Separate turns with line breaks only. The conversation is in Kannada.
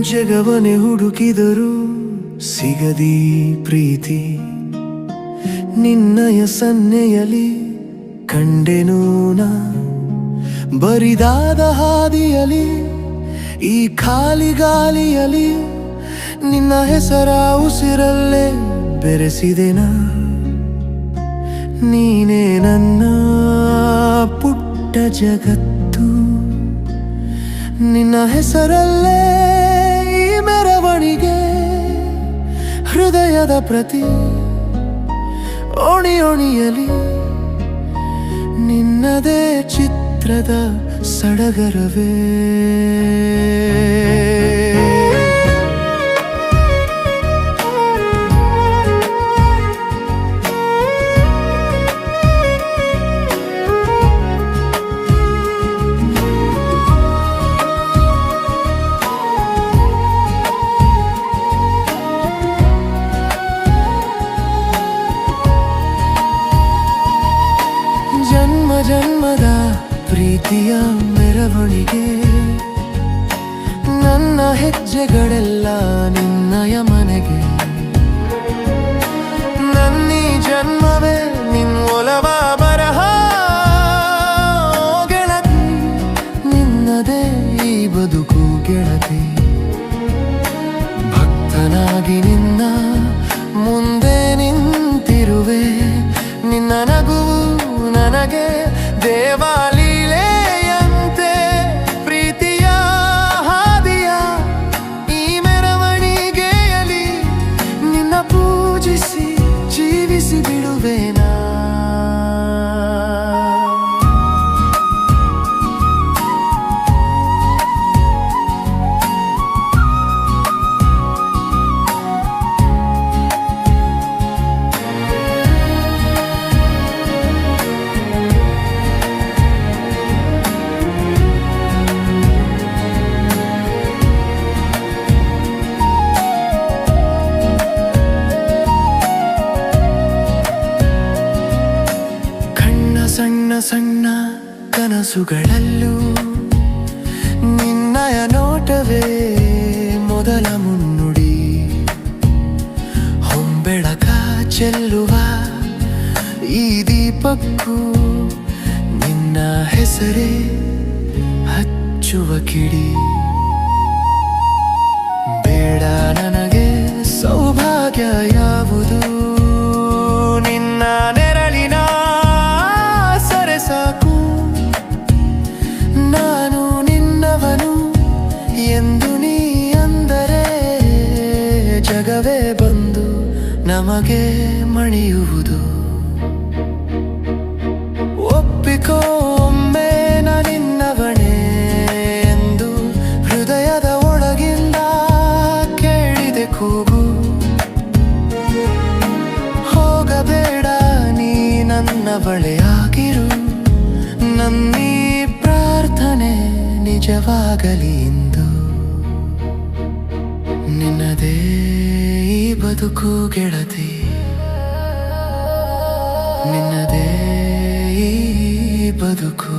ಜಗವನೆ ಹುಡುಕಿದರು ಸಿಗದಿ ಪ್ರೀತಿ, ನಿನ್ನಯ ಸನ್ನೆಯಲಿ ಕಂಡೆನು ನಾ. ಬರಿದಾದ ಹಾದಿಯಲಿ ಈ ಖಾಲಿ ಗಾಳಿಯಲಿ ನಿನ್ನ ಹೆಸರ ಉಸಿರಲ್ಲೇ ಬೆರೆಸಿದೆನಾ. ನೀನೇ ನನ್ನ ಪುಟ್ಟ ಜಗತ್ತು, ನಿನ್ನ ಹೆಸರಲ್ಲೇ ಈ ಮೆರವಣಿಗೆ. ಹೃದಯದ ಪ್ರತಿ ಓಣಿ ಓಣಿಯಲಿ ನಿನ್ನದೇ ಚಿತ್ರದ ಸಡಗರವೇ. ಜನ್ಮ ಜನ್ಮದ ಪ್ರೀತಿಯ ಮೆರವಣಿಗೆ, ನನ್ನ ಹೆಜ್ಜೆಗಳೆಲ್ಲ ನಿನ್ನಯ ಮನೆಗೆ. ನನ್ನೀ ಜನ್ಮವೇ ನಿನ್ನೊಲವ ಬರಹ ಗೆಳತಿ, ನಿನ್ನದೇ ಈ ಬದುಕು ಗೆಳತಿ. ಭಕ್ತನಾಗಿ ನಿನ್ನ ಮುಂದೆ ನಿಂತಿರುವೆ, ನಿನ್ನ ನಗುವು ನನಗೆ ದೇವಾಲೀಲೆಯಂತೆ. ಪ್ರೀತಿಯ ಹಾದಿಯ ಈ ಮೆರವಣಿಗೆಯಲ್ಲಿ ನಿನ್ನ ಪೂಜಿಸಿ ಜೀವಿಸಿ ಬಿಡುವೆನಾ. ಸಣ್ಣ ಸಣ್ಣ ಕನಸುಗಳಲ್ಲೂ ನಿನ್ನಯ ನೋಟವೇ ಮೊದಲ ಮುನ್ನುಡಿ. ಹೊಂಬೆಳಕ ಚೆಲ್ಲುವ ಈ ದೀಪಕ್ಕೂ ನಿನ್ನ ಹೆಸರೇ ಹಚ್ಚುವ ಕಿಡಿ. ಬೇಡ ನನಗೆ ಸೌಭಾಗ್ಯ ಯಾವುದು, ನಿನ್ನ ನೆರಳಿನ ಸಾಕು. ನಾನು ನಿನ್ನವನು ಎಂದು ನೀ ಅಂದರೆ ಜಗವೇ ಬಂದು ನಮಗೆ ಮಣಿಯುವುದು. ಒಪ್ಪಿಕೋ ಒಮ್ಮೆ ನಿನ್ನವನೇ ಎಂದು ಹೃದಯದ ಒಳಗಿಂದ ಕೇಳಿದೆ ಕೂಗು. ಹೋಗಬೇಡ ನೀ ನನ್ನ ಬಳಿಯಾಗಿರು, ನನ್ನೀ ಪ್ರಾರ್ಥನೆ ನಿಜವಾಗಲಿ ಇಂದು. ನಿನ್ನದೇ ಈ ಬದುಕು ಗೆಳತಿ, ನಿನ್ನದೇ ಈ ಬದುಕು.